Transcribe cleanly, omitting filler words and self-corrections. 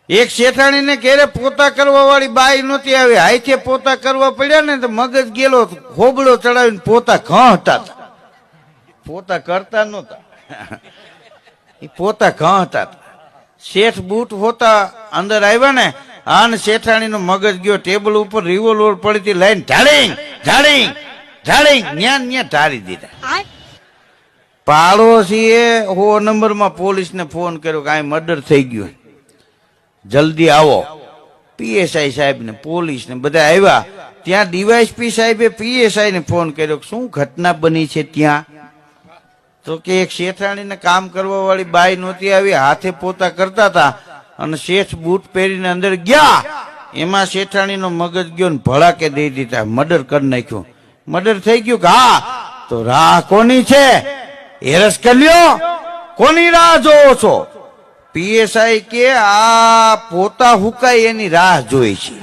એક શેઠાણીને ઘેરે પોતા કરવા વાળી બાઈ નહોતી આવી, હાથે પોતા કરવા પડ્યા ને તો મગજ ગયેલો, હોબળો ચડાવીને પોતા ઘાંટા હતા. પોતા કરતા નહોતા, એ પોતા ઘાંટા હતા. શેઠ બૂટ હોતા અંદર આવ્યા ને, આને શેઠાણીનો મગજ ગયો, ટેબલ ઉપર રિવોલ્વર પડી હતી, લાઈન ઢાળીંગ ઢાળીંગ ઢાળીંગ ન્યા ન્યા ઢાળી દીધા. પાડોશીએ 100 નંબરમાં પોલીસને ફોન કર્યો કે આ મર્ડર થઈ ગયું, જલ્દી આવો. પીએસઆઈ સાહેબ ને પોલીસ ને બધા આવ્યા. ત્યાં ડીવાયએસપી સાહેબે પીએસઆઈ ને ફોન કર્યો, શું ઘટના બની છે ત્યાં? તો કે એક શેઠાણીને કામ કરવા વાળી બાઈ નહોતી આવી, હાથે પોતા કરતા હતા અને શેઠ બૂટ પહેરીને અંદર ગયા, એમાં શેઠાણીનો મગજ ગયો ને ભડાકે દઈ દીધા, મર્ડર કરી નાખ્યું. મર્ડર થઈ ગયું કે હા, તો રાહ કોની છે? હેરસ કરી લ્યો, કોની રાહ જોવો છો? પીએસઆઈ કે આ પોતા હુકાય એની રાહ જોઈ છે.